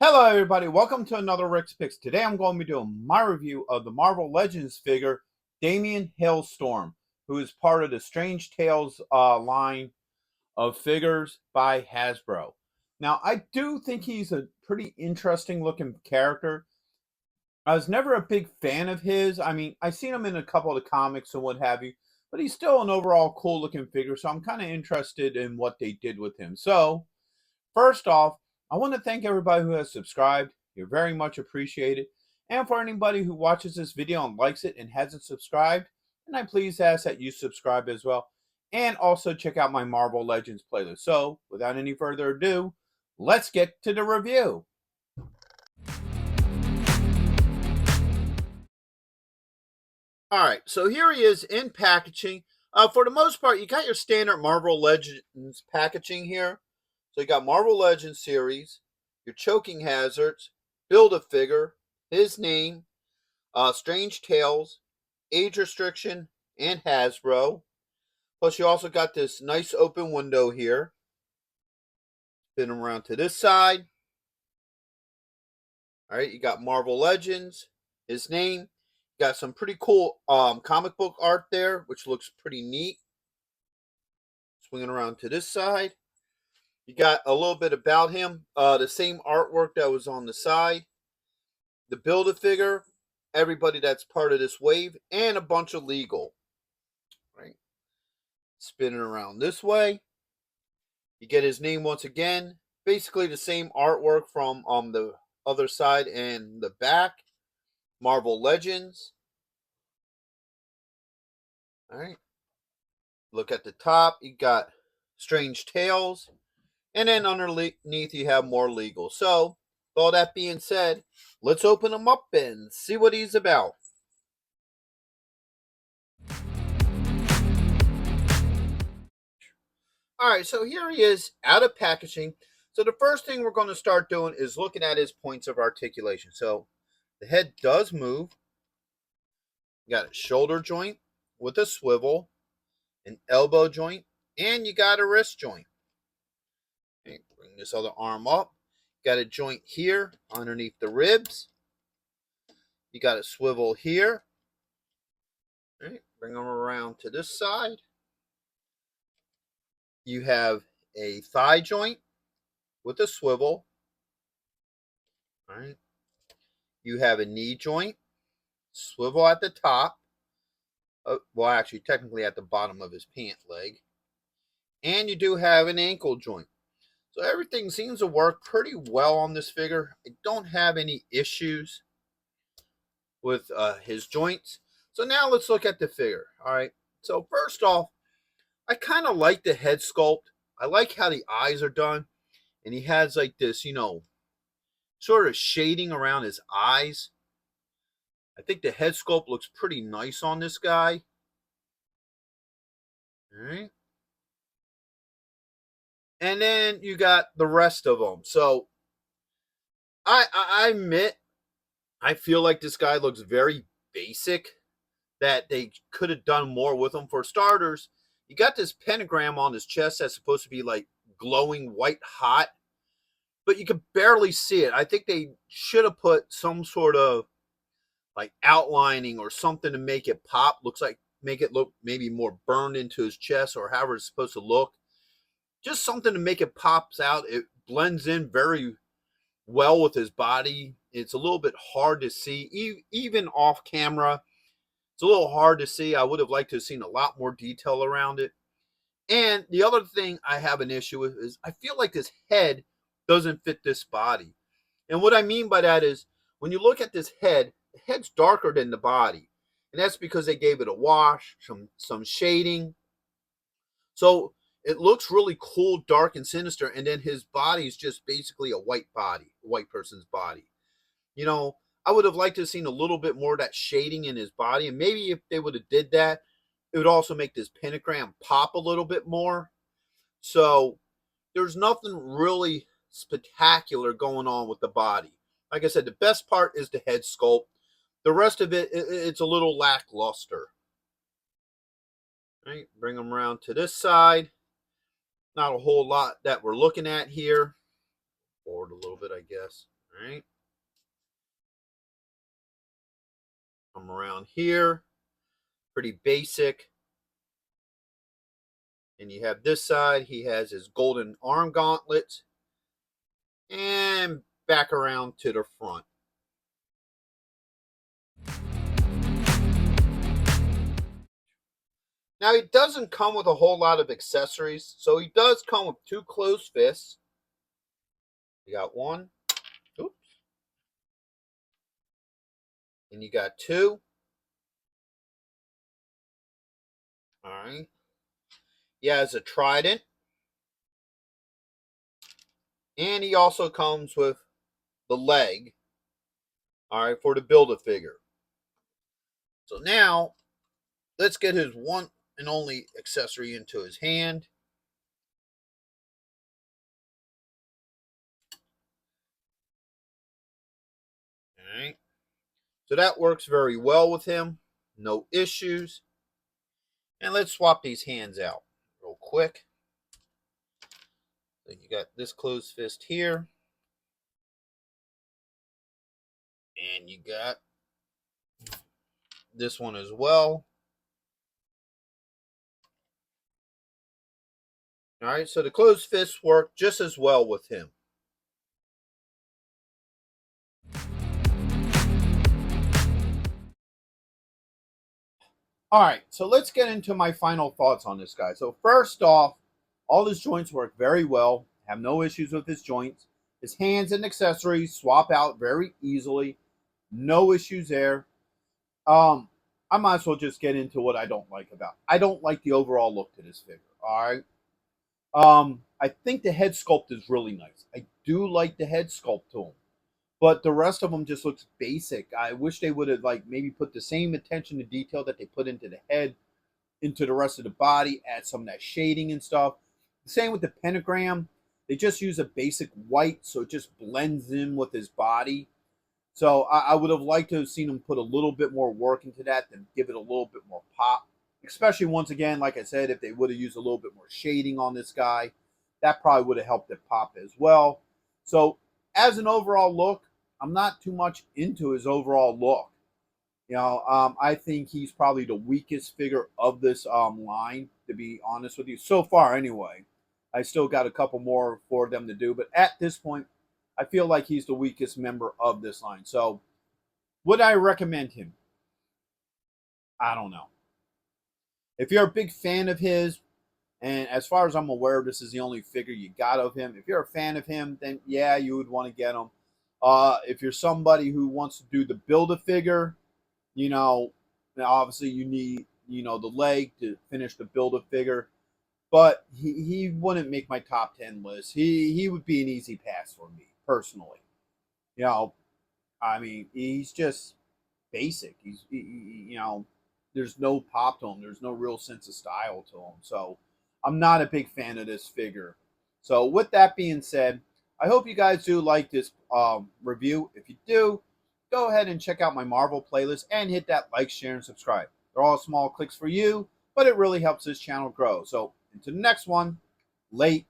Hello everybody, welcome to another Rick's Picks. Today I'm going to be doing my review of the Marvel Legends figure, Daimon Hellstorm, who is part of the Strange Tales line of figures by Hasbro. Now, I do think he's a pretty interesting looking character. I was never a big fan of his. I mean, I've seen him in a couple of the comics and what have you, but he's still an overall cool looking figure, so I'm kind of interested in what they did with him. So, first off, I want to thank everybody who has subscribed. You're very much appreciated. And for anybody who watches this video and likes it and hasn't subscribed, and I please ask that you subscribe as well. And also check out my Marvel Legends playlist. So, without any further ado, let's get to the review. Alright, so here he is in packaging. For the most part, you got your standard Marvel Legends packaging here. So you got Marvel Legends series, your choking hazards, Build-A-Figure, his name, Strange Tales, age restriction, and Hasbro. Plus you also got this nice open window here. Spin them around to this side. Alright, you got Marvel Legends, his name. You got some pretty cool comic book art there, which looks pretty neat. Swinging around to this side. You got a little bit about him, the same artwork that was on the side, the Build-A-Figure, everybody that's part of this wave, and a bunch of legal. Right, spinning around this way, you get his name once again. Basically the same artwork from the other side and the back. Marvel Legends. All right, look at the top. You got Strange Tales. And then underneath you have more legal. So, with all that being said, let's open him up and see what he's about. Alright, so here he is out of packaging. So the first thing we're going to start doing is looking at his points of articulation. So, the head does move. You got a shoulder joint with a swivel, an elbow joint, and you got a wrist joint. Okay, bring this other arm up. Got a joint here underneath the ribs. You got a swivel here. All right, bring them around to this side. You have a thigh joint with a swivel. All right. You have a knee joint, swivel at the top. Well, actually, technically at the bottom of his pant leg. And you do have an ankle joint. So everything seems to work pretty well on this figure. I don't have any issues with his joints. So now let's look at the figure. All right. So first off, I kind of like the head sculpt. I like how the eyes are done. And he has like this, sort of shading around his eyes. I think the head sculpt looks pretty nice on this guy. All right. And then you got the rest of them. So I admit, I feel like this guy looks very basic, that they could have done more with him. For starters, you got this pentagram on his chest that's supposed to be like glowing white hot, but you could barely see it. I think they should have put some sort of like outlining or something to make it pop. Make it look maybe more burned into his chest or however it's supposed to look. Just something to make it pops out. It blends in very well with his body. It's a little bit hard to see, even off camera. It's a little hard to see. I would have liked to have seen a lot more detail around it. And the other thing I have an issue with is I feel like this head doesn't fit this body. And what I mean by that is when you look at this head, the head's darker than the body. And that's because they gave it a wash, some shading. So it looks really cool, dark, and sinister. And then his body is just basically a white body, a white person's body. I would have liked to have seen a little bit more of that shading in his body. And maybe if they would have did that, it would also make this pentagram pop a little bit more. So there's nothing really spectacular going on with the body. Like I said, the best part is the head sculpt. The rest of it's a little lackluster. All right, bring them around to this side. Not a whole lot that we're looking at here. Forward a little bit, I guess. All right. Come around here. Pretty basic. And you have this side. He has his golden arm gauntlets. And back around to the front. Now, he doesn't come with a whole lot of accessories. So he does come with 2 closed fists. You got 1. Oops. And you got 2. All right. He has a trident. And he also comes with the leg. All right, for the Build-A-Figure. So now, let's get his one and only accessory into his hand. All right. So that works very well with him. No issues. And let's swap these hands out real quick. So you got this closed fist here. And you got this one as well. All right, so the closed fists work just as well with him. All right, so let's get into my final thoughts on this guy. So first off, all his joints work very well. Have no issues with his joints. His hands and accessories swap out very easily. No issues there. I might as well just get into what I don't like about. I don't like the overall look to this figure. All right. I think the head sculpt is really nice. I do like the head sculpt to him, but the rest of them just looks basic. I wish they would have like maybe put the same attention to detail that they put into the head, into the rest of the body, add some of that shading and stuff. The same with the pentagram. They just use a basic white, so it just blends in with his body. So I would have liked to have seen him put a little bit more work into that, then give it a little bit more pop. Especially once again, like I said, if they would have used a little bit more shading on this guy, that probably would have helped it pop as well. So as an overall look, I'm not too much into his overall look. I think he's probably the weakest figure of this line, to be honest with you, so far anyway. I still got a couple more for them to do, but at this point, I feel like he's the weakest member of this line. So, would I recommend him? I don't know. If you're a big fan of his, and as far as I'm aware, this is the only figure you got of him. If you're a fan of him, then yeah, you would want to get him. If you're somebody who wants to do the Build-A-Figure, obviously you need, the leg to finish the Build-A-Figure. But he wouldn't make my top 10 list. He would be an easy pass for me, personally. I mean, he's just basic. There's no pop to him. There's no real sense of style to him. So I'm not a big fan of this figure. So with that being said, I hope you guys do like this review. If you do, go ahead and check out my Marvel playlist and hit that like, share, and subscribe. They're all small clicks for you, but it really helps this channel grow. So until the next one, late.